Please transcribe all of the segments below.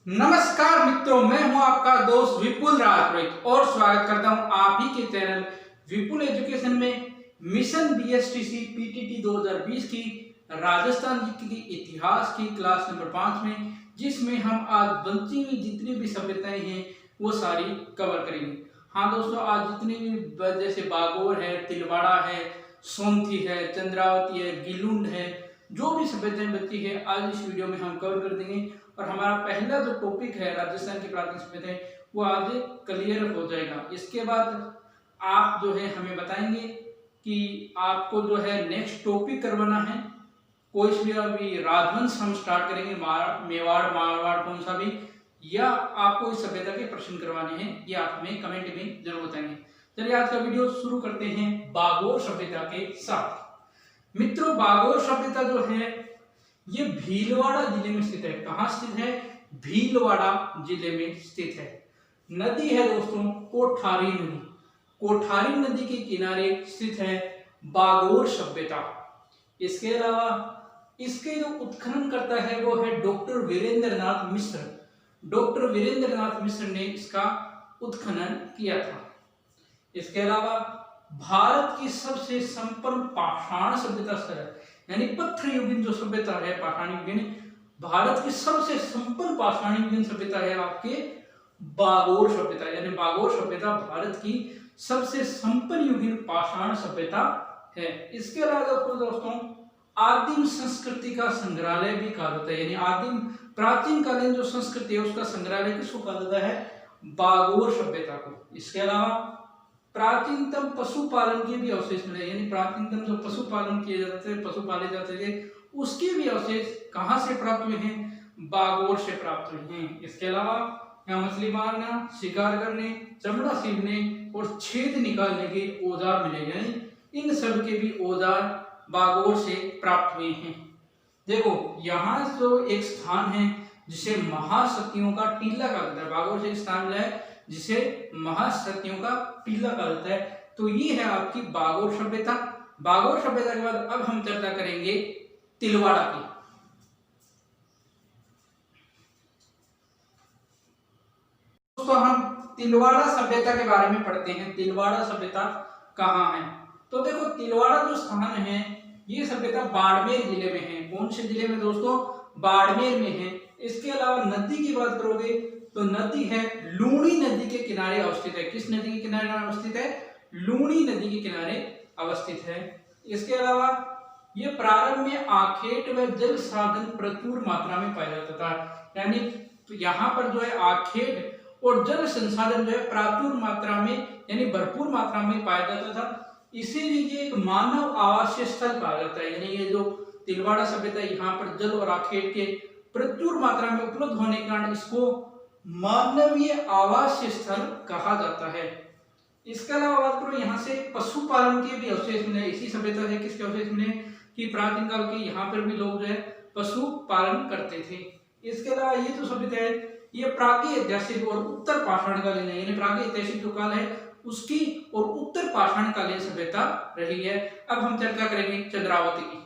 नमस्कार मित्रों, मैं हूं आपका दोस्त विपुल राजपुरोहित और स्वागत करता हूं आप ही के चैनल विपुल एजुकेशन में मिशन बीएसटीसी पीटीटी 2020 की राजस्थान की इतिहास की क्लास नंबर 5 में, जिसमें हम आज बची हुई जितनी भी सभ्यताएं हैं वो सारी कवर करेंगे। हाँ दोस्तों, आज जितनी भी जैसे बागोर है, तिलवाड़ा है, सोमथी है, चंद्रावती है, गिलुंड है, जो भी सभ्यताएं बची है आज इस वीडियो में हम कवर कर देंगे। और हमारा पहला जो टॉपिक है राजस्थान की प्राचीन सभ्यताएं, वो आज क्लियर हो जाएगा। इसके बाद आप जो है हमें बताएंगे कि आपको जो है नेक्स्ट टॉपिक करवाना है कोई भी। अभी राजवंश हम स्टार्ट करेंगे, मेवाड़ मारवाड़ कौन सा भी, या आपको इस सभ्यता के प्रश्न करवाने हैं, ये आप हमें कमेंट में जरूर बताएंगे। चलिए आज का वीडियो शुरू करते हैं बागोर सभ्यता के साथ। मित्रों, बागोर सभ्यता जो है ये भीलवाड़ा जिले में स्थित है। कहाँ स्थित है? भीलवाड़ा जिले में स्थित है। नदी है दोस्तों कोठारी नदी। कोठारी नदी के किनारे स्थित है बागोर सभ्यता। इसके अलावा इसके जो उत्खनन करता है वो है डॉक्टर वीरेंद्र नाथ मिश्र। डॉक्टर वीरेंद्र नाथ मिश्र ने इसका उत्खनन किया था। इसके अलावा भारत की सबसे संपन्न पाषाण सभ्यता स्थल यानी पत्थर युगीन जो सभ्यता है, पाषाण युगीन, भारत की सबसे संपन्न पाषाण युगीन सभ्यता है आपके बागोर सभ्यता। यानी बागोर सभ्यता भारत की सबसे संपन्न युगीन पाषाण सभ्यता है। इसके अलावा दोस्तों आदिम संस्कृति का संग्रहालय भी कहा जाता है। यानी आदिम प्राचीन कालीन जो संस्कृति है उसका संग्रहालय किसको कहा जाता है? बागोर सभ्यता को। इसके अलावा प्राचीनतम पशुपालन के भी अवशेष मिले। यानी प्राचीनतम जो पशुपालन किए जाते थे, पशु पाले जाते थे, उसके भी अवशेष कहाँ से प्राप्त हुए हैं? बागोर से प्राप्त हुए हैं। इसके अलावा यहाँ मछली मारना, शिकार करने, चमड़ा सीवने और छेद निकालने के औजार मिले। यानी इन सब के भी औजार बागोर से प्राप्त हुए हैं। देखो यहाँ जो एक स्थान है जिसे महासतियों का टीला कहा जाता है। बागोर से एक स्थान मिला है जिसे महासतियों का टीला कहा जाता है। तो ये है आपकी बागोर सभ्यता। बागोर सभ्यता के बाद अब हम चर्चा करेंगे तिलवाड़ा की। दोस्तों हम तिलवाड़ा सभ्यता के बारे में पढ़ते हैं। तिलवाड़ा सभ्यता कहाँ है? तो देखो तिलवाड़ा जो स्थान है ये सभ्यता बाड़मेर जिले में है। कौन से जिले में दोस्तों? बाड़मेर में है। इसके अलावा नदी की बात करोगे तो नदी है लूणी नदी के किनारे अवस्थित है। किस नदी के किनारे अवस्थित है? लूणी नदी के किनारे अवस्थित है। इसके अलावा ये प्रारंभ में आखेट व जल साधन प्रचुर मात्रा में पाया जाता था। यानी यहाँ पर जो है आखेट और जल संसाधन जो है प्रचुर मात्रा में यानी भरपूर मात्रा में पाया जाता था। इसीलिए ये एक मानव आवासीय स्थल कहा जाता है। यानी ये जो तिलवाड़ा सभ्यता यहाँ पर जल और आखेट के प्रचुर मात्रा में उपलब्ध होने के कारण इसको मानवीय आवासीय स्थल कहा जाता है। इसके अलावा बात करो यहाँ से पशुपालन के भी अवशेष मिले। इसी सभ्यता से किसके अवशेष मिले कि प्राचीन काल के यहाँ पर भी लोग जो है पशुपालन करते थे। इसके अलावा ये जो सभ्यता है ये प्रागी ऐतिहासिक और उत्तर पाषाणकालीन है। यानी प्रागी ऐतिहासिक जो काल है उसकी और उत्तर पाषाणकालीन सभ्यता रही है। अब हम चर्चा करेंगे चंद्रावती की।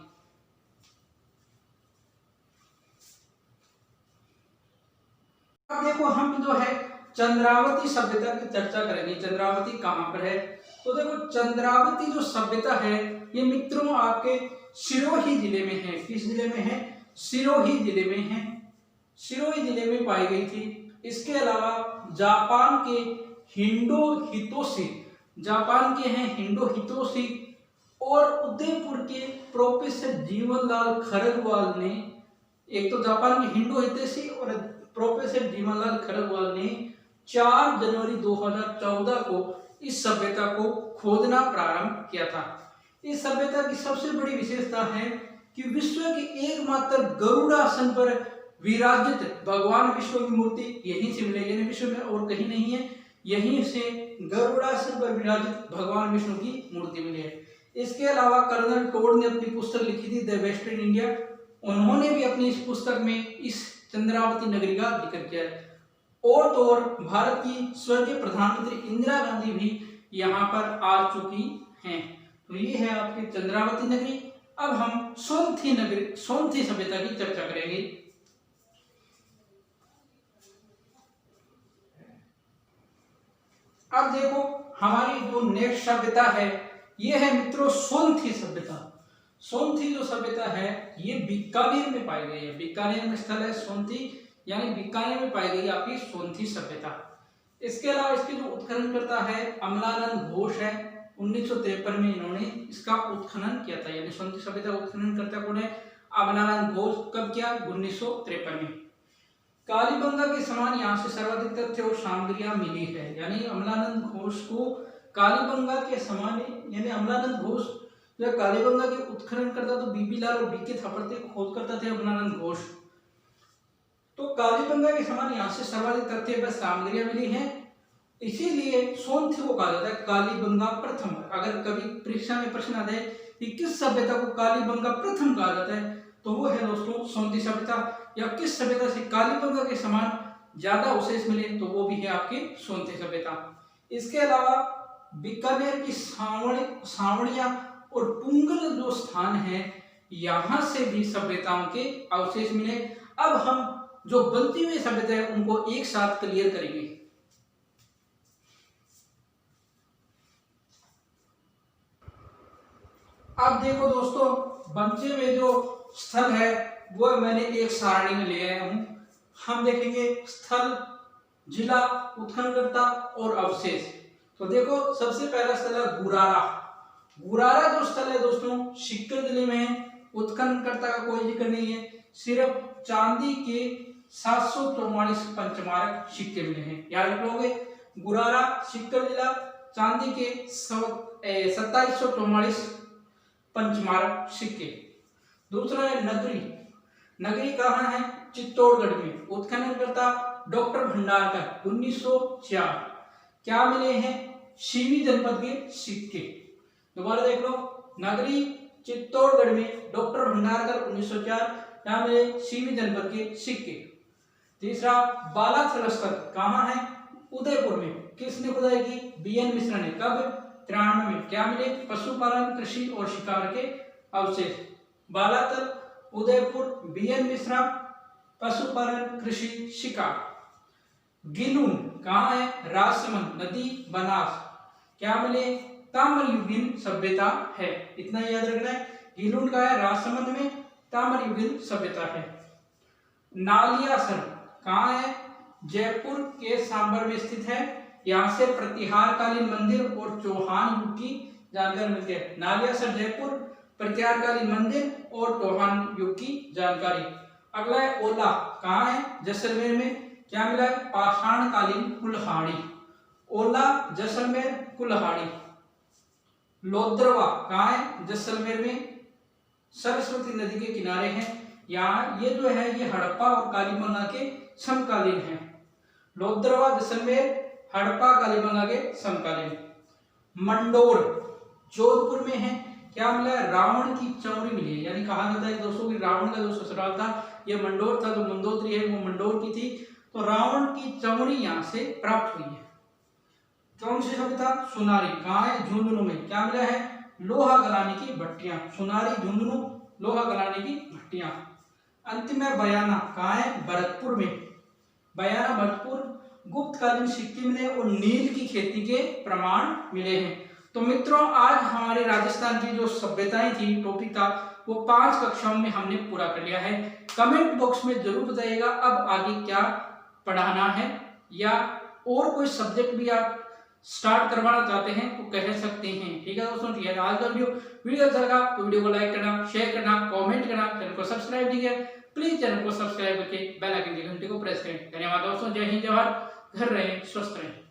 अब देखो हम जो है चंद्रावती सभ्यता की चर्चा करेंगे। चंद्रावती कहाँ पर है? तो देखो चंद्रावती जो सभ्यता है ये मित्रों आपके सिरोही जिले में है। किस जिले में है? सिरोही जिले में है। सिरोही जिले में पाई गई थी। इसके अलावा जापान के हिंडोहितोशी, जापान के हैं हिंडोहितोशी और उदयपुर के प्रोफेसर जीवनलाल खरगवाल ने, एक तो जापान के हिंडोहितोशी और प्रोफेसर जीवनलाल खरगवाल ने 4 जनवरी 2014 को इस सभ्यता को खोदना प्रारंभ किया था। इस सभ्यता की सबसे बड़ी विशेषता है कि विश्व के एकमात्र गरुड़ासन पर विराजित भगवान विष्णु की मूर्ति यहीं से मिलेगी। यानी विश्व में और कहीं नहीं है, यहीं से गरुड़ासन पर विराजित भगवान विष्णु की मूर्ति मिली है। इसके अलावा कर्नल टोड ने अपनी पुस्तक लिखी थी द वेस्टर्न इंडिया। उन्होंने भी अपनी इस पुस्तक में इस चंद्रावती नगरी का जिक्र किया है। और तो और भारत की स्वर्गीय प्रधानमंत्री इंदिरा गांधी भी यहाँ पर आ चुकी हैं। तो ये है आपकी चंद्रावती नगरी। अब हम सोमथी नगरी, सोमथी सभ्यता की चर्चा करेंगे। अब देखो हमारी जो नेक्स्ट सभ्यता है ये है मित्रों सोनथी सभ्यता। सोनथी जो सभ्यता है ये बीकानेर में पाई गई है। बीकानेर में स्थल है सोनथी, यानी बीकानेर में पाई गई आपकी सोनथी सभ्यता। इसके अलावा इसके जो उत्खननकर्ता है अमलानंद घोष है। 1953 में इन्होंने इसका उत्खनन किया था, यानी सोनथी सभ्यता का उत्खननकर्ता कौन है? अमलानंद घोष। कब किया? 1953 में। कालीबंगा के समान यहाँ से सर्वाधिक तथ्य और सामग्रियां मिली है, यानी अमलानंद घोष को कालीबंगा के समान, यानी अमलानंद घोष जो कालीबंगा के उत्खनन करता तो बीबी लाल और बीके थपड़ते खोद करता थे अमलानंद घोष। तो कालीबंगा के समान यहाँ से सर्वाधिक तथ्य व सामग्रियां मिली हैं, इसीलिए सोनथी को कहा जाता है कालीबंगा प्रथम। अगर कभी परीक्षा में प्रश्न आता है कि किस सभ्यता को कालीबंगा प्रथम कहा जाता है तो वो है दोस्तों सोनथी सभ्यता। या किस सभ्यता से कालीबंगा के समान ज्यादा अवशेष मिले तो वो भी है आपकी सोनथी सभ्यता। इसके अलावा बीकानेर की सावणिया और पुंगल जो स्थान है यहाँ से भी सभ्यताओं के अवशेष मिले। अब हम जो बनती हुई सभ्यता है उनको एक साथ क्लियर करेंगे। अब देखो दोस्तों बचे हुए जो स्थल है वो मैंने एक सारणी में ले आया हूं। हम देखेंगे स्थल, जिला, उत्खननकर्ता और अवशेष। तो देखो सबसे पहला स्थल है गुरारा। गुरारा जो स्थल है दोस्तों सीकर जिले में है। उत्खननकर्ता का कोई जिक्र नहीं है, सिर्फ चांदी के 744 पंचमारक सिक्के मिले हैं। याद रख लोगे, गुरारा सीकर जिला, चांदी के 2744 पंचमारक सिक्के। दूसरा है नगरी। नगरी कहाँ है? चित्तौड़गढ़ में। उत्खननकर्ता डॉक्टर भंडारकर 1904। क्या मिले हैं? सीवी जनपद के सिक्के। दोबारा देख लो, नगरी चित्तौड़गढ़ में डॉक्टर भंडारकर 1904। क्या मिले? सीवी जनपद के सिक्के। तीसरा बालाथल स्थल कहाँ है? उदयपुर में। किसने खुदाई की? बीएन मिश्रा ने। कब? 93 में। क्या मिले? पशुपालन, कृषि और शिकार के अवशेष। बालाथल, उदयपुर, बीएन मिश्रा, पशुपालन, कृषि, शिकार। गिलून कहाँ है? राजसमंद नदी, बनास। क्या मिले? ताम्रयुगीन सभ्यता है। इतना याद रखना है। गिलून का है? राजसमंद में। ताम्रयुगीन सभ्यता है। नालियासर कहाँ है? जयपुर के सांबर में स्थित है। यहाँ से प्रतिहारकालीन मंदिर और चौहान युग की जानकारी मिलती है। नालियासर जयपुर, प्रतिहारकालीन मंदिर और चौहान युग की जानकारी। अगला है ओला। कहाँ है? जैसलमेर में। क्या मिला है? पाषाणकालीन कुल्हाड़ी। ओला, जैसलमेर, कुल्हाड़ी। लोद्रवा कहाँ है? जैसलमेर में, सरस्वती नदी के किनारे है। यहाँ ये जो है ये हड़प्पा और कालीबंगा के समकालीन है। लोद्रवा, जैसलमेर, हड़प्पा, कालीबंगा के समकालीन। मंडोर जोधपुर में है। क्या मिला है? रावण की चौरी मिली है, यानी कहा जाता है दोस्तों कि रावण का जो ससुराल था ये मंडोर था। जो मंदोदरी है वो मंडोर की थी। तो रावण की चौरी यहाँ से प्राप्त हुई है। कौन सी सभ्यता? सुनारी। कहाँ है? झुंझुनू में। क्या मिला है? लोहा गलाने की भट्टियां। सुनारी, झुंझुनू, लोहा गलाने की भट्टियां। अंतिम है बयाना। कहाँ है? भरतपुर में। बयाना, भरतपुर। गुप्तकालीन सिक्के मिले और नील की खेती के प्रमाण मिले हैं। तो मित्रों आज हमारे राजस्थान की जो सभ्यताएं थी, टॉपिक था, वो 5 कक्षाओं में हमने पूरा कर लिया है। कमेंट बॉक्स में जरूर बताइएगा अब आगे क्या पढ़ाना है, या और कोई सब्जेक्ट भी आप स्टार्ट करवाना चाहते हैं तो कह सकते हैं। ठीक है दोस्तों, ठीक है। आज का वीडियो अच्छा लगा तो वीडियो को लाइक करना, शेयर करना, कमेंट करना, चैनल को सब्सक्राइब नहीं किया प्लीज चैनल को सब्सक्राइब करके बेल आइकन की घंटी को प्रेस करें। धन्यवाद दोस्तों। जय हिंद, जय भारत। घर रहें, स्वस्थ रहें।